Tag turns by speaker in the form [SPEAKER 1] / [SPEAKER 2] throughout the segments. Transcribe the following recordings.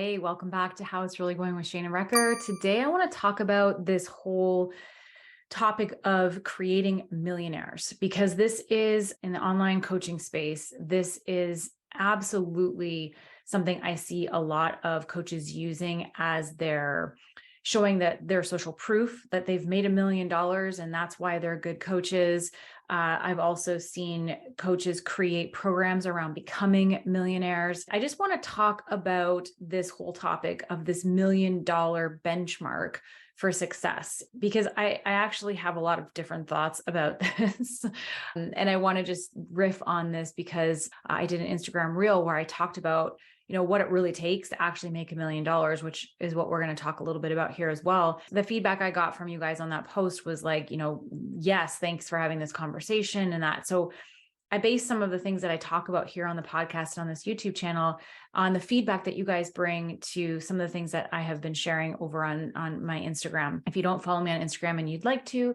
[SPEAKER 1] Hey, welcome back to How It's Really Going with Shana Recker. Today, I want to talk about this whole topic of creating millionaires, because this is in the online coaching space. This is absolutely something I see a lot of coaches using as their showing that their social proof that they've made $1 million and that's why they're good coaches. I've also seen coaches create programs around becoming millionaires. I just want to talk about this whole topic of this $1 million benchmark for success, because I actually have a lot of different thoughts about this. And I want to just riff on this because I did an Instagram reel where I talked about what it really takes to actually make $1 million, which is what we're going to talk a little bit about here as well. The feedback I got from you guys on that post was like, yes, thanks for having this conversation and that. So I base some of the things that I talk about here on the podcast and on this YouTube channel on the feedback that you guys bring to some of the things that I have been sharing over on my Instagram. If you don't follow me on Instagram and you'd like to,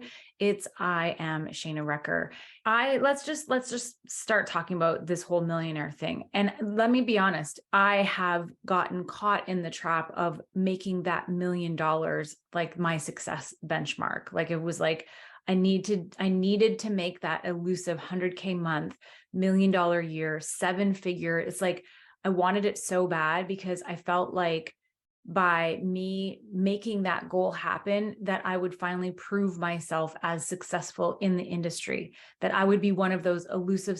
[SPEAKER 1] I am Shana Recker. Let's just start talking about this whole millionaire thing. And let me be honest, I have gotten caught in the trap of making that $1 million like my success benchmark. Like it was like, I needed to make that elusive 100K month, $1 million year, 7-figure. It's like, I wanted it so bad because I felt like by me making that goal happen, that I would finally prove myself as successful in the industry, that I would be one of those elusive,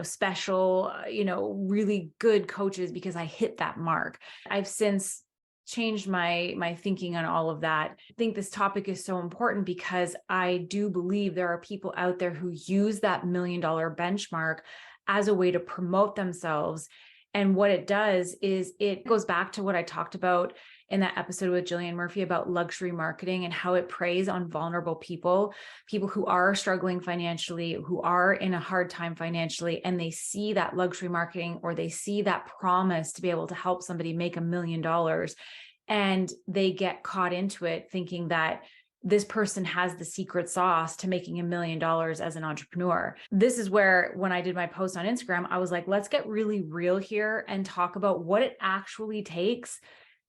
[SPEAKER 1] special, really good coaches because I hit that mark. I've since changed my thinking on all of that. I think this topic is so important because I do believe there are people out there who use that $1 million benchmark as a way to promote themselves. And what it does is it goes back to what I talked about in that episode with Jillian Murphy about luxury marketing and how it preys on vulnerable people who are struggling financially, who are in a hard time financially, and they see that luxury marketing or they see that promise to be able to help somebody make $1 million. And they get caught into it thinking that this person has the secret sauce to making $1 million as an entrepreneur. This is where, when I did my post on Instagram, I was like, let's get really real here and talk about what it actually takes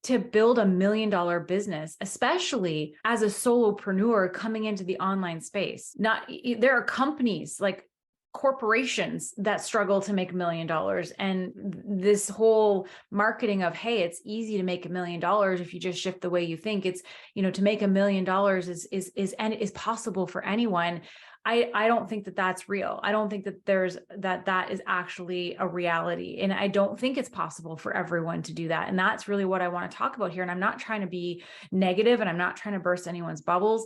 [SPEAKER 1] to build $1 million business, especially as a solopreneur coming into the online space. There are companies like corporations that struggle to make $1 million. And this whole marketing of, hey, it's easy to make $1 million if you just shift the way you think. It's, to make $1 million is possible for anyone. I don't think that that's real. I don't think that that is actually a reality. And I don't think it's possible for everyone to do that. And that's really what I want to talk about here. And I'm not trying to be negative and I'm not trying to burst anyone's bubbles.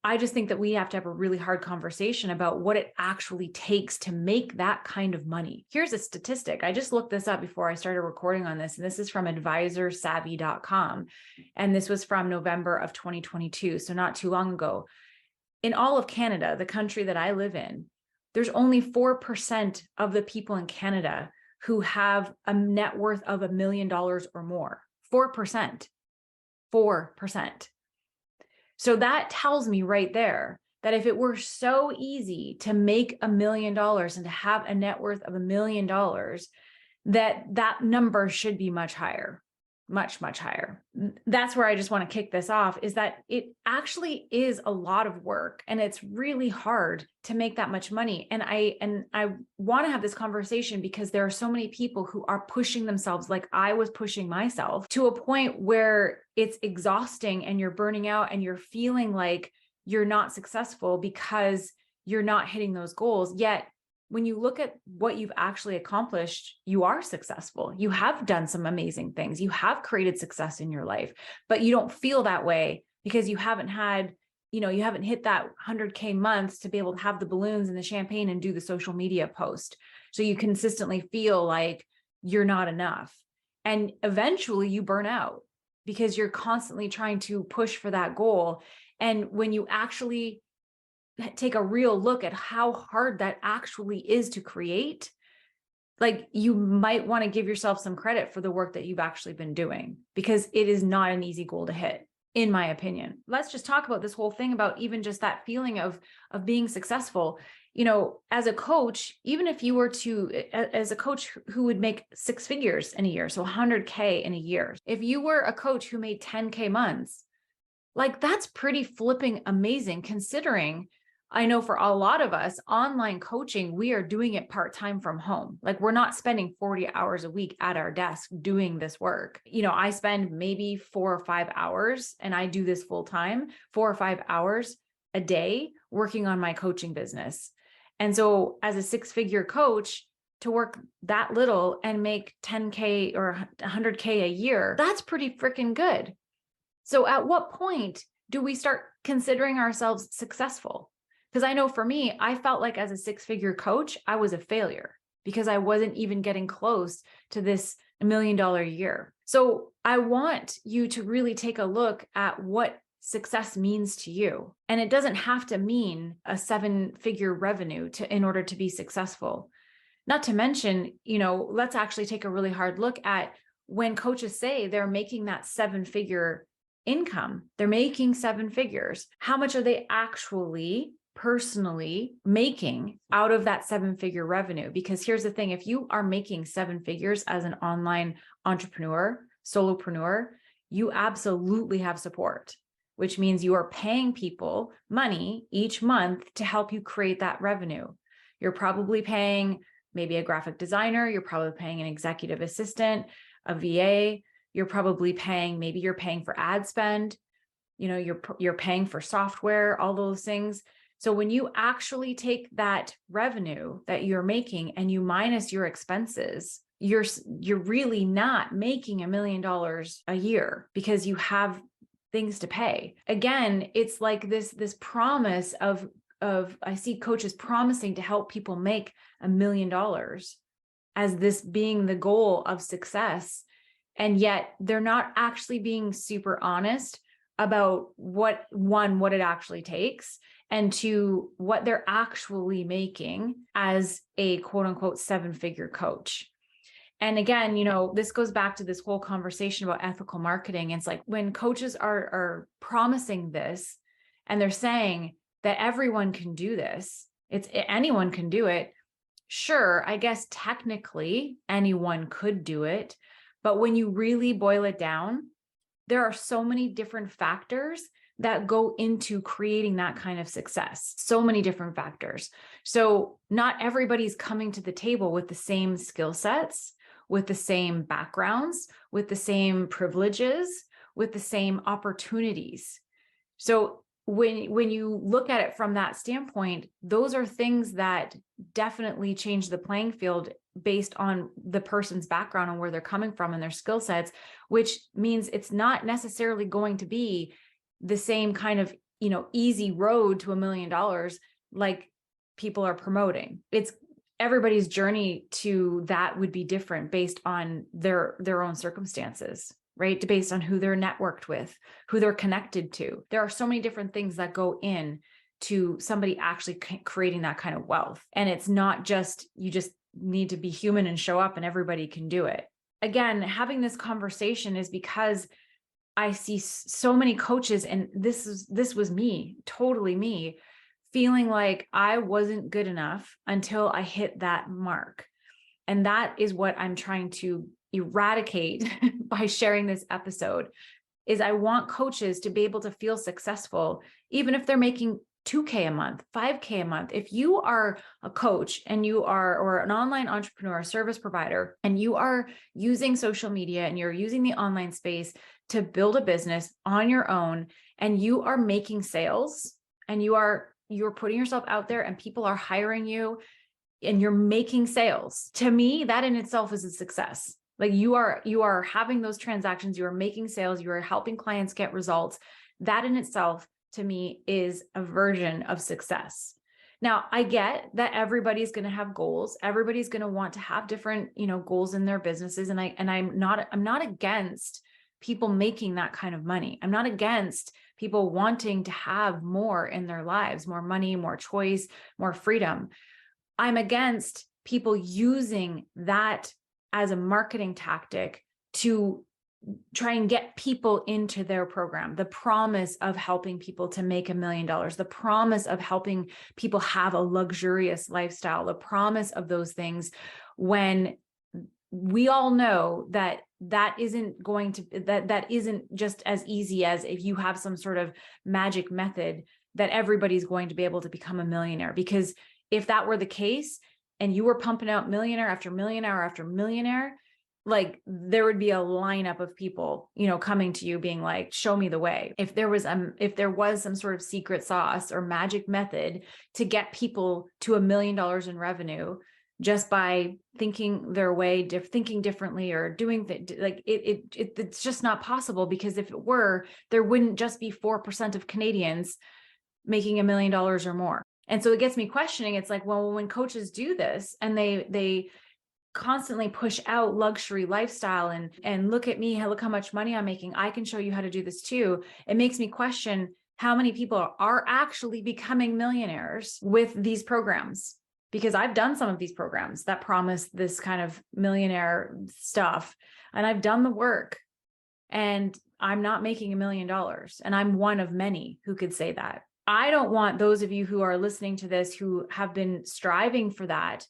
[SPEAKER 1] I just think that we have to have a really hard conversation about what it actually takes to make that kind of money. Here's a statistic. I just looked this up before I started recording on this, and this is from advisorsavvy.com. And this was from November of 2022, so not too long ago. In all of Canada, the country that I live in, there's only 4% of the people in Canada who have a net worth of $1 million or more. 4%. 4%. So that tells me right there that if it were so easy to make $1 million and to have a net worth of $1 million, that number should be much higher, much, much higher. That's where I just want to kick this off, is that it actually is a lot of work and it's really hard to make that much money. And I want to have this conversation because there are so many people who are pushing themselves, like I was pushing myself, to a point where it's exhausting and you're burning out and you're feeling like you're not successful because you're not hitting those goals. Yet when you look at what you've actually accomplished, you are successful. You have done some amazing things. You have created success in your life, but you don't feel that way because you haven't had, you haven't hit that 100K months to be able to have the balloons and the champagne and do the social media post. So you consistently feel like you're not enough. And eventually you burn out because you're constantly trying to push for that goal. And when you actually take a real look at how hard that actually is to create, like you might want to give yourself some credit for the work that you've actually been doing, because it is not an easy goal to hit. in my opinion. Let's just talk about this whole thing about even just that feeling of being successful. You know, as a coach, even if you were to, as a coach who would make 6 figures in a year, so 100K in a year, if you were a coach who made 10K months, like that's pretty flipping amazing, considering I know for a lot of us, online coaching, we are doing it part-time from home. Like we're not spending 40 hours a week at our desk doing this work. You know, I spend maybe 4 or 5 hours, and I do this full time, 4 or 5 hours a day working on my coaching business. And so as a 6-figure coach, to work that little and make 10K or 100K a year, that's pretty freaking good. So at what point do we start considering ourselves successful? Because I know for me, I felt like as a 6-figure coach, I was a failure because I wasn't even getting close to this $1 million a year. So I want you to really take a look at what success means to you. And it doesn't have to mean a 7-figure revenue in order to be successful. Not to mention, you know, let's actually take a really hard look at when coaches say they're making that 7-figure income, they're making 7 figures. How much are they actually personally making out of that 7-figure revenue? Because here's the thing, if you are making 7 figures as an online entrepreneur, solopreneur, you absolutely have support, which means you are paying people money each month to help you create that revenue. You're probably paying maybe a graphic designer, you're probably paying an executive assistant, a VA, you're probably paying, maybe you're paying for ad spend, you know, you're paying for software, all those things. So when you actually take that revenue that you're making and you minus your expenses, you're really not making $1 million a year because you have things to pay. Again, it's like this promise of I see coaches promising to help people make $1 million as this being the goal of success. And yet they're not actually being super honest about what it actually takes, and 2, what they're actually making as a quote unquote 7-figure coach. And again, you know, this goes back to this whole conversation about ethical marketing. It's like when coaches are promising this and they're saying that everyone can do this, anyone can do it. Sure, I guess technically anyone could do it. But when you really boil it down, there are so many different factors that go into creating that kind of success. So many different factors. So not everybody's coming to the table with the same skill sets, with the same backgrounds, with the same privileges, with the same opportunities. So when you look at it from that standpoint, those are things that definitely change the playing field based on the person's background and where they're coming from and their skill sets, which means it's not necessarily going to be the same kind of, you know, easy road to $1 million like people are promoting. It's everybody's journey to that would be different based on their own circumstances, right? Based on who they're networked with, who they're connected to. There are so many different things that go in to somebody actually creating that kind of wealth. And it's not just, you just need to be human and show up and everybody can do it. Again, having this conversation is because I see so many coaches, and this was me, totally me, feeling like I wasn't good enough until I hit that mark. And that is what I'm trying to eradicate by sharing this episode. Is I want coaches to be able to feel successful, even if they're making 2K a month, 5K a month. If you are a coach and you are, or an online entrepreneur, a service provider, and you are using social media and you're using the online space to build a business on your own, and you are making sales and you're putting yourself out there and people are hiring you and you're making sales, to me, that in itself is a success. Like you are having those transactions, you are making sales, you are helping clients get results. That in itself, to me, is a version of success. Now, I get that everybody's going to have goals. Everybody's going to want to have different, you know, goals in their businesses. And I'm not against people making that kind of money. I'm not against people wanting to have more in their lives, more money, more choice, more freedom. I'm against people using that as a marketing tactic to try and get people into their program, the promise of helping people to make $1 million, the promise of helping people have a luxurious lifestyle, the promise of those things, when we all know that that isn't going to, that isn't just as easy as if you have some sort of magic method that everybody's going to be able to become a millionaire. Because if that were the case and you were pumping out millionaire after millionaire after millionaire, like there would be a lineup of people, coming to you being like, show me the way. If there was some sort of secret sauce or magic method to get people to $1 million in revenue just by thinking their way, thinking differently, or doing it's just not possible. Because if it were, there wouldn't just be 4% of Canadians making $1 million or more. And so it gets me questioning. It's like, well, when coaches do this and they constantly push out luxury lifestyle and look at me, look how much money I'm making, I can show you how to do this too. It makes me question how many people are actually becoming millionaires with these programs. Because I've done some of these programs that promise this kind of millionaire stuff, and I've done the work, and I'm not making $1 million. And I'm one of many who could say that. I don't want those of you who are listening to this, who have been striving for that,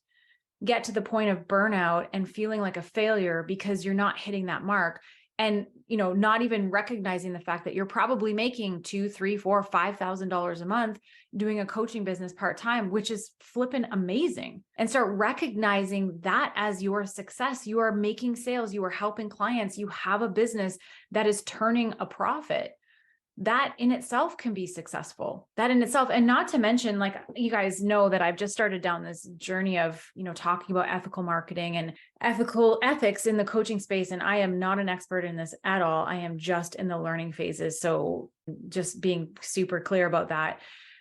[SPEAKER 1] get to the point of burnout and feeling like a failure because you're not hitting that mark. And, not even recognizing the fact that you're probably making $2,000, $3,000, $4,000, $5,000 a month doing a coaching business part-time, which is flipping amazing. And start recognizing that as your success. You are making sales, you are helping clients, you have a business that is turning a profit. That in itself can be successful. That in itself, and not to mention, like, you guys know that I've just started down this journey of, talking about ethical marketing and ethics in the coaching space. And I am not an expert in this at all. I am just in the learning phases. So just being super clear about that.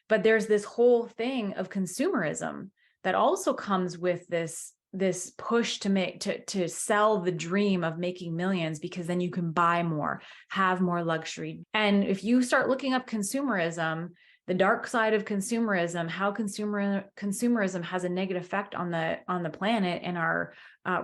[SPEAKER 1] But there's this whole thing of consumerism that also comes with this push to sell the dream of making millions, because then you can buy more, have more luxury. And if you start looking up consumerism, the dark side of consumerism, how consumerism has a negative effect on the planet and our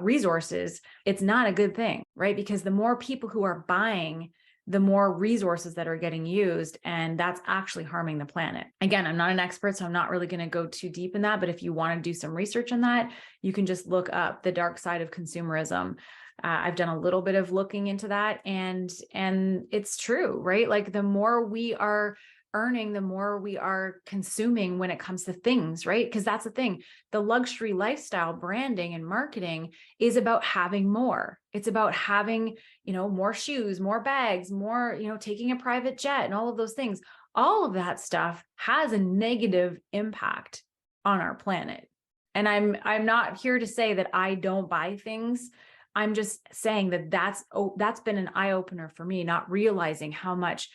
[SPEAKER 1] resources, it's not a good thing, right? Because the more people who are buying, the more resources that are getting used, and that's actually harming the planet. Again, I'm not an expert, so I'm not really going to go too deep in that. But if you want to do some research on that, you can just look up the dark side of consumerism. I've done a little bit of looking into that, and it's true, right? Like the more we are earning, the more we are consuming when it comes to things, right? Because that's the thing. The luxury lifestyle branding and marketing is about having more. It's about having, more shoes, more bags, more, taking a private jet and all of those things. All of that stuff has a negative impact on our planet. And I'm not here to say that I don't buy things. I'm just saying that that's been an eye opener for me, not realizing how much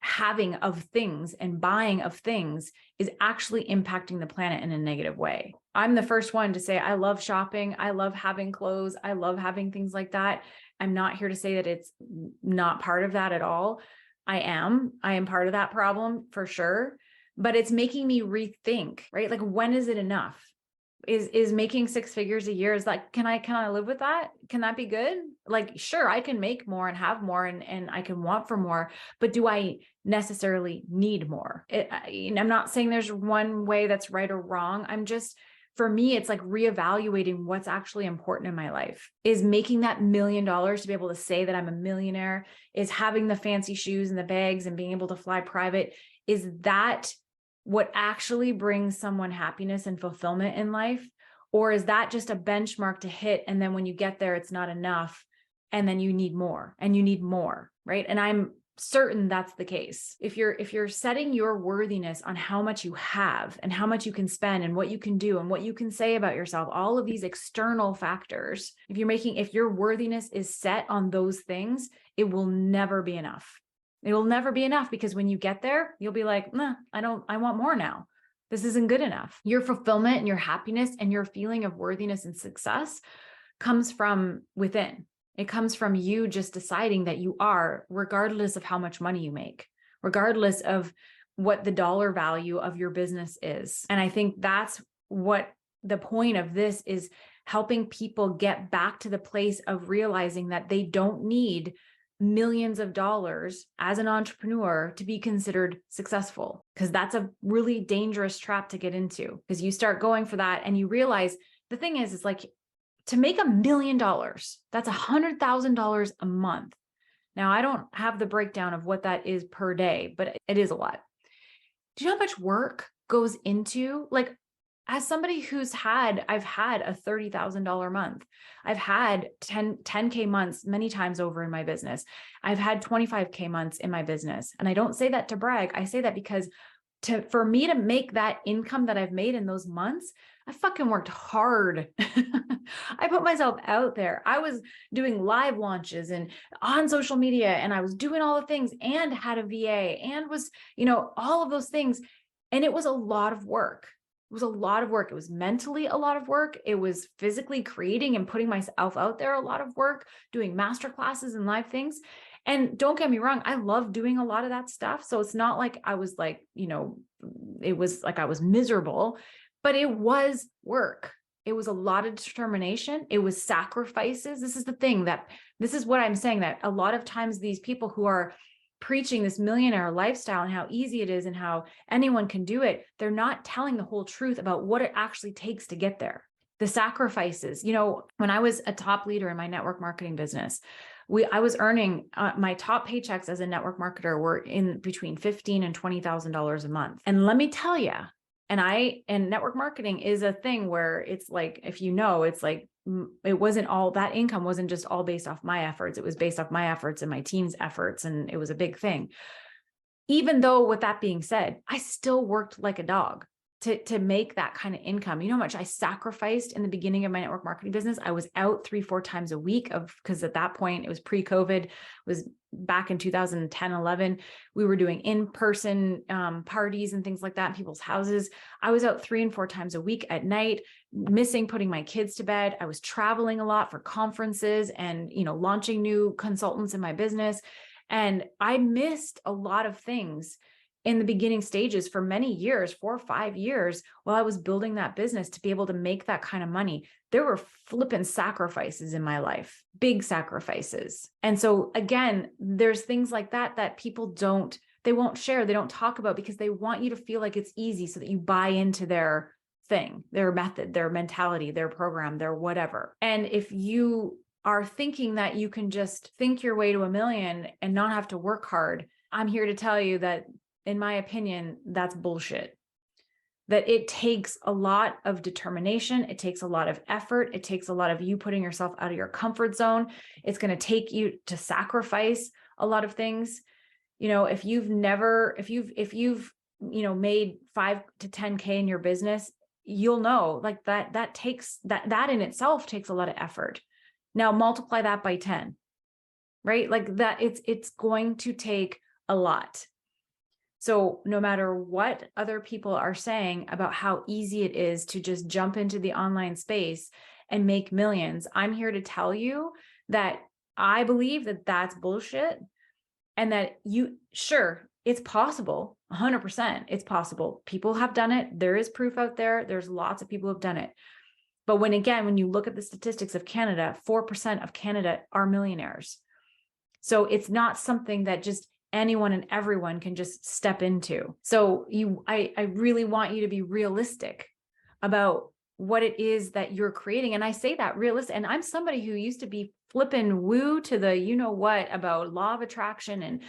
[SPEAKER 1] having of things and buying of things is actually impacting the planet in a negative way. I'm the first one to say, I love shopping. I love having clothes. I love having things like that. I'm not here to say that it's not part of that at all. I am part of that problem for sure, but it's making me rethink, right? Like, when is it enough? Is making 6 figures a year, is that, can I live with that? Can that be good? Like, sure, I can make more and have more and I can want for more, but do I necessarily need more? I'm not saying there's one way that's right or wrong. For me, it's like reevaluating what's actually important in my life. Is making that $1 million to be able to say that I'm a millionaire? Is having the fancy shoes and the bags and being able to fly private? Is that what actually brings someone happiness and fulfillment in life? Or is that just a benchmark to hit? And then when you get there, it's not enough. And then you need more and you need more, right? And I'm certain that's the case. If you're setting your worthiness on how much you have and how much you can spend and what you can do and what you can say about yourself, all of these external factors, if your worthiness is set on those things, it will never be enough. It will never be enough, because when you get there, you'll be like, nah, I want more now. This isn't good enough. Your fulfillment and your happiness and your feeling of worthiness and success comes from within. It comes from you just deciding that you are, regardless of how much money you make, regardless of what the dollar value of your business is. And I think that's what the point of this is, helping people get back to the place of realizing that they don't need millions of dollars as an entrepreneur to be considered successful, because that's a really dangerous trap to get into, because you start going for that and you realize the thing is like, to make $1 million, that's $100,000 a month. Now, I don't have the breakdown of what that is per day, but it is a lot. Do you know how much work goes into, like, as somebody I've had a $30,000 month. I've had 10K months many times over in my business. I've had 25K months in my business. And I don't say that to brag. I say that because for me to make that income that I've made in those months, I fucking worked hard. I put myself out there. I was doing live launches and on social media, and I was doing all the things and had a VA and was, all of those things. And it was a lot of work. It was a lot of work. It was mentally a lot of work. It was physically creating and putting myself out there a lot of work, doing master classes and live things. And don't get me wrong, I love doing a lot of that stuff. So it's not like I was like, it was like I was miserable, but it was work. It was a lot of determination. It was sacrifices. This is the thing this is what I'm saying, that a lot of times these people who are preaching this millionaire lifestyle and how easy it is and how anyone can do it, they're not telling the whole truth about what it actually takes to get there. The sacrifices. When I was a top leader in my network marketing business, I was earning my top paychecks as a network marketer were in between $15,000 and $20,000 a month. And let me tell you, and network marketing is a thing where it's like, if it's like, it wasn't all that income wasn't just all based off my efforts. It was based off my efforts and my team's efforts. And it was a big thing. Even though, with that being said, I still worked like a dog to make that kind of income. You know how much I sacrificed in the beginning of my network marketing business? I was out 3-4 times a week because at that point it was pre-COVID, it was back in 2010, 11. We were doing in-person parties and things like that in people's houses. I was out 3 and 4 times a week at night, missing putting my kids to bed. I was traveling a lot for conferences and, launching new consultants in my business. And I missed a lot of things in the beginning stages for many years, 4 or 5 years, while I was building that business to be able to make that kind of money. There were flipping sacrifices in my life, big sacrifices. And so again, there's things like that people they won't share, they don't talk about, because they want you to feel like it's easy so that you buy into their thing, their method, their mentality, their program, their whatever. And if you are thinking that you can just think your way to $1 million and not have to work hard, I'm here to tell you that, in my opinion, that's bullshit. That it takes a lot of determination. It takes a lot of effort. It takes a lot of you putting yourself out of your comfort zone. It's going to take you to sacrifice a lot of things. If you've made 5 to 10K in your business, you'll know like that takes that in itself takes a lot of effort. Now multiply that by 10, right? Like that, it's going to take a lot. So no matter what other people are saying about how easy it is to just jump into the online space and make millions, I'm here to tell you that I believe that that's bullshit, and that it's possible, 100%. It's possible. People have done it. There is proof out there. There's lots of people who have done it. But when you look at the statistics of Canada, 4% of Canada are millionaires. So it's not something that just anyone and everyone can just step into. So I really want you to be realistic about what it is that you're creating. And I say that realistic. And I'm somebody who used to be flipping woo to the, what about law of attraction and,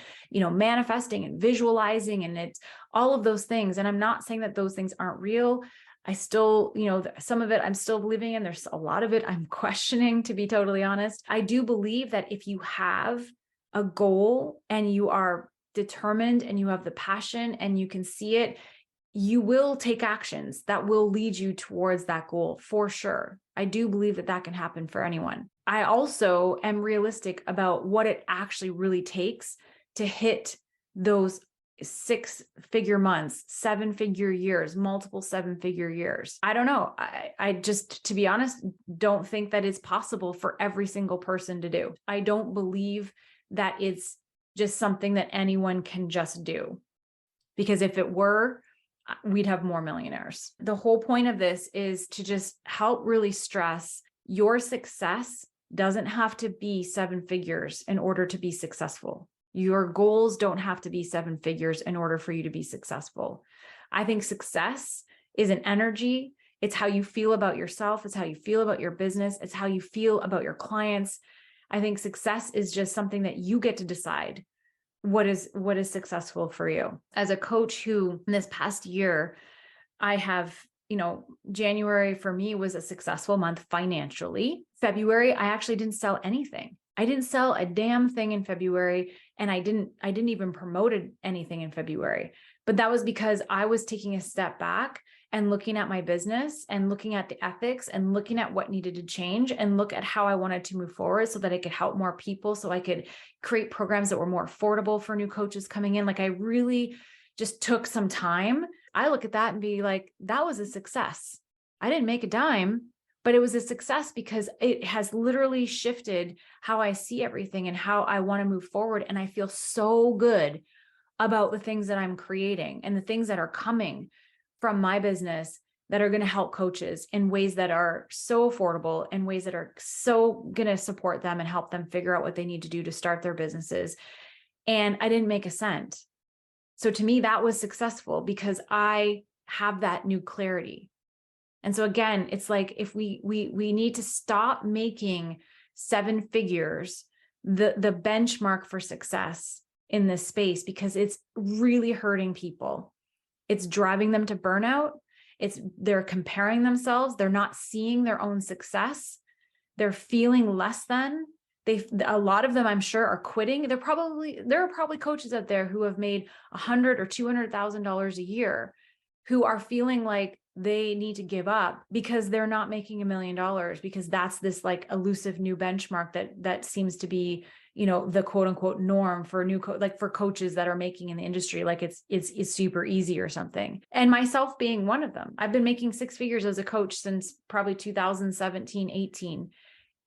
[SPEAKER 1] manifesting and visualizing. And it's all of those things. And I'm not saying that those things aren't real. I still, some of it I'm still believing in. There's a lot of it I'm questioning, to be totally honest. I do believe that if you have a goal and you are determined and you have the passion and you can see it, you will take actions that will lead you towards that goal for sure. I do believe that can happen for anyone. I also am realistic about what it actually really takes to hit those 6-figure months, 7-figure years, multiple 7-figure years. I don't know. I just, to be honest, don't think that it's possible for every single person to do. I don't believe that it's just something that anyone can just do, because if it were, we'd have more millionaires. The whole point of this is to just help really stress your success doesn't have to be 7 figures in order to be successful. Your goals don't have to be 7 figures in order for you to be successful. I think success is an energy. It's how you feel about yourself. It's how you feel about your business. It's how you feel about your clients. I think success is just something that you get to decide what is successful for you. As a coach who in this past year, I have, January for me was a successful month financially. February, I actually didn't sell anything. I didn't sell a damn thing in February, and I didn't even promote anything in February. But that was because I was taking a step back and looking at my business and looking at the ethics and looking at what needed to change and look at how I wanted to move forward so that I could help more people, so I could create programs that were more affordable for new coaches coming in. Like, I really just took some time. I look at that and be like, that was a success. I didn't make a dime, but it was a success because it has literally shifted how I see everything and how I want to move forward. And I feel so good about the things that I'm creating and the things that are coming from my business that are going to help coaches in ways that are so affordable, in ways that are so going to support them and help them figure out what they need to do to start their businesses. And I didn't make a cent. So to me, that was successful because I have that new clarity. And so again, it's like, if we need to stop making 7 figures the benchmark for success in this space, because it's really hurting people. It's driving them to burnout. They're comparing themselves. They're not seeing their own success. They're feeling less than. A lot of them, I'm sure, are quitting. There are probably coaches out there who have made $100,000 or $200,000 a year who are feeling like they need to give up because they're not making $1 million, because that's this like elusive new benchmark that seems to be, the quote unquote norm for for coaches that are making in the industry. Like it's super easy or something. And myself being one of them. I've been making 6 figures as a coach since probably 2017, 18.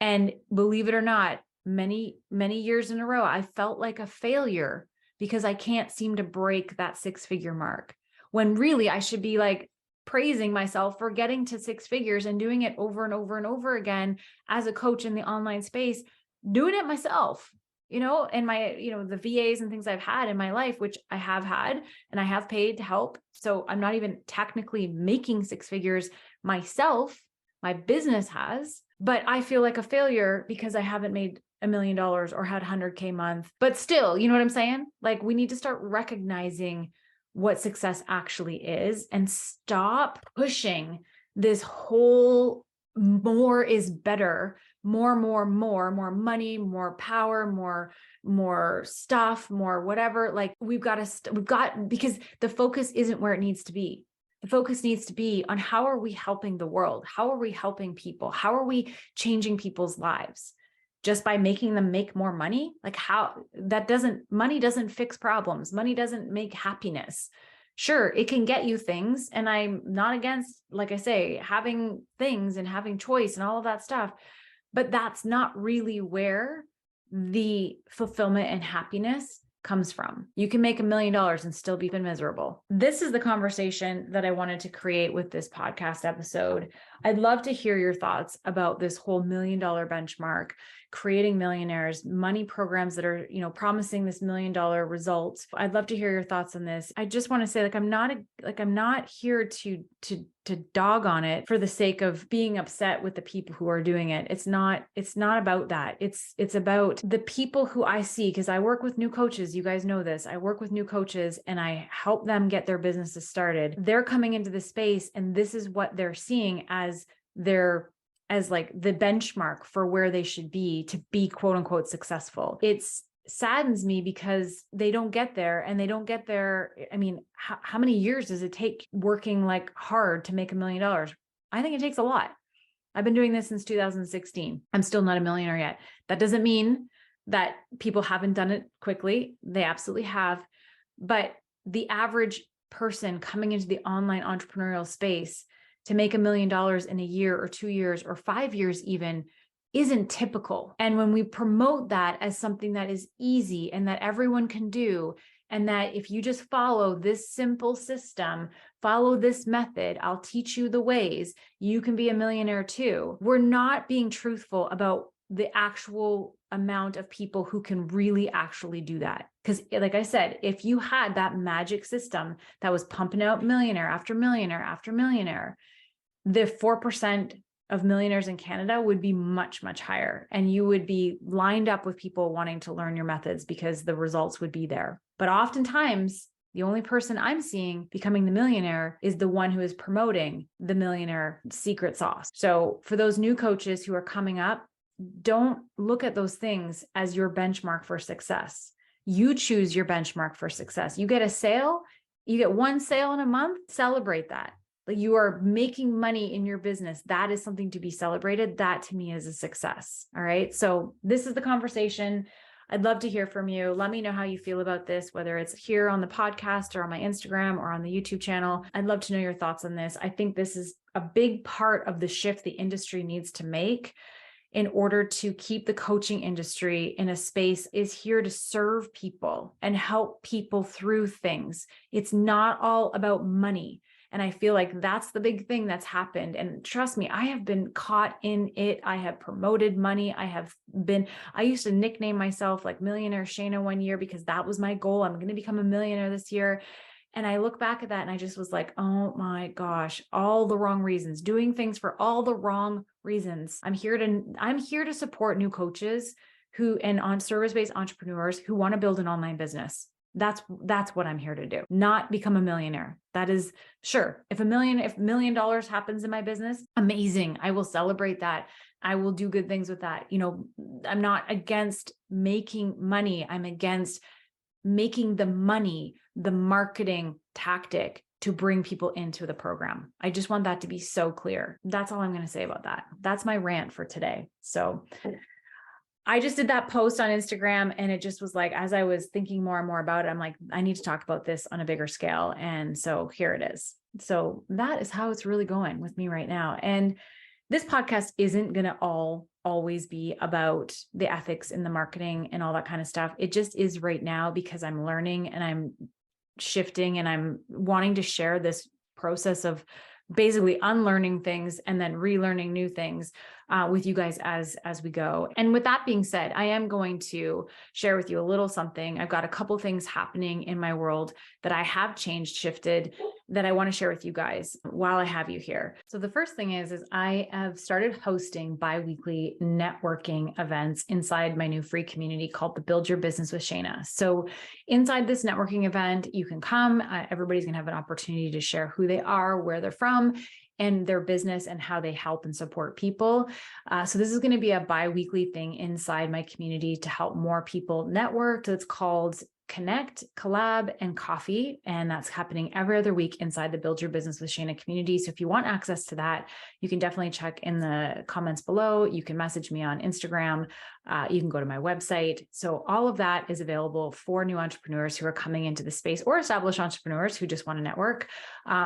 [SPEAKER 1] And believe it or not, many years in a row, I felt like a failure because I can't seem to break that 6-figure mark, when really I should be like praising myself for getting to 6 figures and doing it over and over and over again as a coach in the online space, doing it myself, and my, the VAs and things I've had in my life, which I have had and I have paid to help. So I'm not even technically making 6 figures myself. My business has, but I feel like a failure because I haven't made $1 million or had 100K month. But still, you know what I'm saying? Like, we need to start recognizing what success actually is and stop pushing this whole more is better, more money, more power, more stuff, more whatever. Like, because the focus isn't where it needs to be. The focus needs to be on how are we helping the world? How are we helping people? How are we changing people's lives? Just by making them make more money? Like, money doesn't fix problems. Money doesn't make happiness. Sure, it can get you things. And I'm not against, like I say, having things and having choice and all of that stuff. But that's not really where the fulfillment and happiness comes from. You can make $1 million and still be miserable. This is the conversation that I wanted to create with this podcast episode. I'd love to hear your thoughts about this whole $1 million benchmark, creating millionaires, money programs that are, promising this $1 million result. I'd love to hear your thoughts on this. I just want to say, I'm not here to dog on it for the sake of being upset with the people who are doing it. It's not about that. It's about the people who I see, because I work with new coaches. You guys know this. I work with new coaches and I help them get their businesses started. They're coming into the space and this is what they're seeing as like the benchmark for where they should be to be quote unquote successful. It saddens me because they don't get there, and they don't get there. I mean, how many years does it take working like hard to make $1 million? I think it takes a lot. I've been doing this since 2016. I'm still not a millionaire yet. That doesn't mean that people haven't done it quickly. They absolutely have. But the average person coming into the online entrepreneurial space to make $1 million in a year or 2 years or 5 years even isn't typical. And when we promote that as something that is easy and that everyone can do, and that if you just follow this simple system, follow this method, I'll teach you the ways, you can be a millionaire too. We're not being truthful about the actual amount of people who can really actually do that. Because like I said, if you had that magic system that was pumping out millionaire after millionaire after millionaire, the 4% of millionaires in Canada would be much, much higher. And you would be lined up with people wanting to learn your methods because the results would be there. But oftentimes, the only person I'm seeing becoming the millionaire is the one who is promoting the millionaire secret sauce. So for those new coaches who are coming up, don't look at those things as your benchmark for success. You choose your benchmark for success. You get a sale, you get one sale in a month, celebrate that. Like you are making money in your business. That is something to be celebrated. That to me is a success. All right. So this is the conversation. I'd love to hear from you. Let me know how you feel about this, whether it's here on the podcast or on my Instagram or on the YouTube channel. I'd love to know your thoughts on this. I think this is a big part of the shift the industry needs to make in order to keep the coaching industry in a space is here to serve people and help people through things. It's not all about money. And I feel like that's the big thing that's happened. And trust me, I have been caught in it. I have promoted money. I used to nickname myself like Millionaire Shana one year because that was my goal. I'm going to become a millionaire this year. And I look back at that and I just was like, oh my gosh, all the wrong reasons, doing things for all the wrong reasons. I'm here to support new coaches and on service-based entrepreneurs who want to build an online business. That's what I'm here to do, not become a millionaire. That is sure. If $1 million happens in my business, amazing. I will celebrate that. I will do good things with that. I'm not against making money. I'm against making the money the marketing tactic to bring people into the program. I just want that to be so clear. That's all I'm going to say about that. That's my rant for today. So I just did that post on Instagram and it just was like, as I was thinking more and more about it, I'm like, I need to talk about this on a bigger scale. And so here it is. So that is how it's really going with me right now. And this podcast isn't going to always be about the ethics in the marketing and all that kind of stuff. It just is right now because I'm learning and I'm shifting and I'm wanting to share this process of basically unlearning things and then relearning new things with you guys as we go. And with that being said, I am going to share with you a little something. I've got a couple things happening in my world that I have shifted, that I want to share with you guys while I have you here. So the first thing is I have started hosting bi-weekly networking events inside my new free community called the Build Your Business with Shana. So inside this networking event, you can come, everybody's going to have an opportunity to share who they are, where they're from, and their business and how they help and support people. So this is going to be a bi-weekly thing inside my community to help more people network. So it's called Connect, Collab, and Coffee. And that's happening every other week inside the Build Your Business with Shana community. So if you want access to that, you can definitely check in the comments below. You can message me on Instagram. You can go to my website. So all of that is available for new entrepreneurs who are coming into the space or established entrepreneurs who just want to network.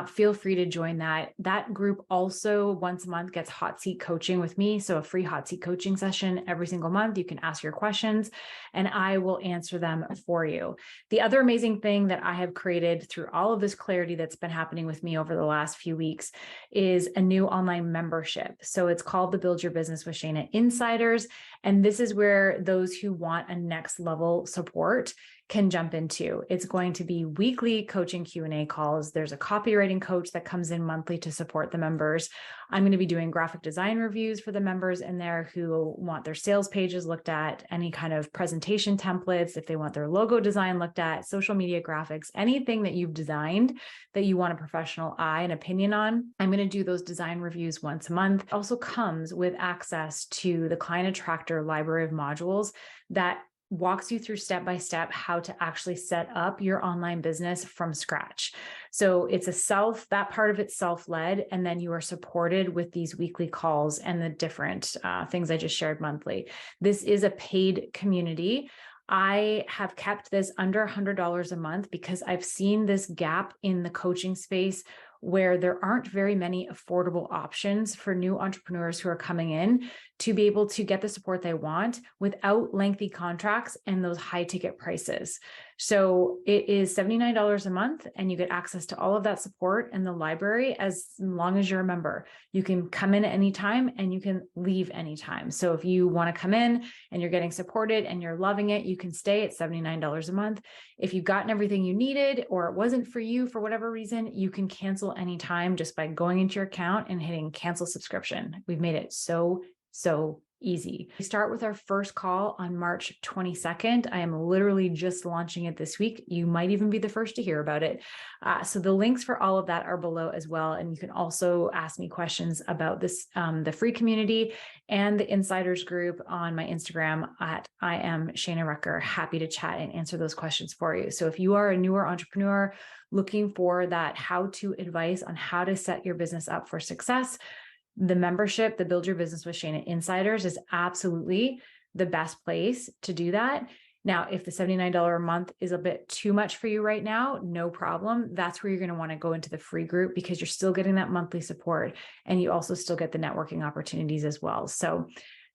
[SPEAKER 1] Feel free to join that. That group also once a month gets hot seat coaching with me. So a free hot seat coaching session every single month. You can ask your questions and I will answer them for you. The other amazing thing that I have created through all of this clarity that's been happening with me over the last few weeks is a new online membership. So it's called the Build Your Business with Shana Insiders. And this is where those who want a next level support can jump into. It's going to be weekly coaching Q&A calls. There's a copywriting coach that comes in monthly to support the members. I'm going to be doing graphic design reviews for the members in there who want their sales pages looked at, any kind of presentation templates, if they want their logo design looked at, social media graphics, anything that you've designed that you want a professional eye and opinion on. I'm going to do those design reviews once a month. It also comes with access to the Client Attractor library of modules that walks you through step-by-step how to actually set up your online business from scratch. So it's that part of it's self-led, and then you are supported with these weekly calls and the different things I just shared monthly. This is a paid community. I have kept this under $100 a month because I've seen this gap in the coaching space where there aren't very many affordable options for new entrepreneurs who are coming in to be able to get the support they want without lengthy contracts and those high ticket prices. So it is $79 a month, and you get access to all of that support in the library as long as you're a member. You can come in at any time and you can leave anytime. So if you want to come in and you're getting supported and you're loving it, you can stay at $79 a month. If you've gotten everything you needed or it wasn't for you for whatever reason, you can cancel anytime just by going into your account and hitting cancel subscription. We've made it so easy. We start with our first call on March 22nd. I am literally just launching it this week. You might even be the first to hear about it. So the links for all of that are below as well. And you can also ask me questions about this, the free community and the insiders group on my Instagram at I am Shana Recker. Happy to chat and answer those questions for you. So if you are a newer entrepreneur looking for that how-to advice on how to set your business up for success, the membership, the Build Your Business with Shana Insiders, is absolutely the best place to do that. Now, if the $79 a month is a bit too much for you right now, no problem. That's where you're going to want to go into the free group, because you're still getting that monthly support and you also still get the networking opportunities as well. So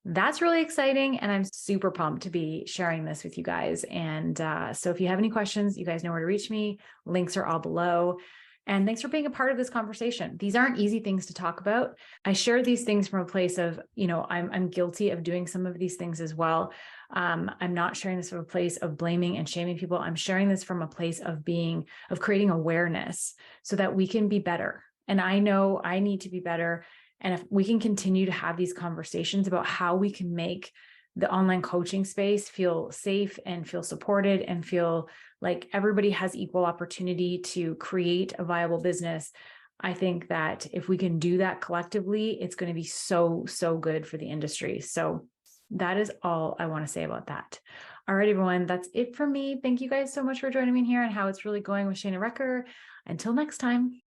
[SPEAKER 1] that's really exciting. And I'm super pumped to be sharing this with you guys. And so if you have any questions, you guys know where to reach me. Links are all below. And thanks for being a part of this conversation. These aren't easy things to talk about. I share these things from a place of, I'm guilty of doing some of these things as well. I'm not sharing this from a place of blaming and shaming people. I'm sharing this from a place of creating awareness so that we can be better. And I know I need to be better. And if we can continue to have these conversations about how we can make the online coaching space feel safe and feel supported and feel like everybody has equal opportunity to create a viable business, I think that if we can do that collectively, it's going to be so good for the industry. So that is all I want to say about that. All right, everyone, that's it for me. Thank you guys so much for joining me here and how it's really going with Shana Recker. Until next time.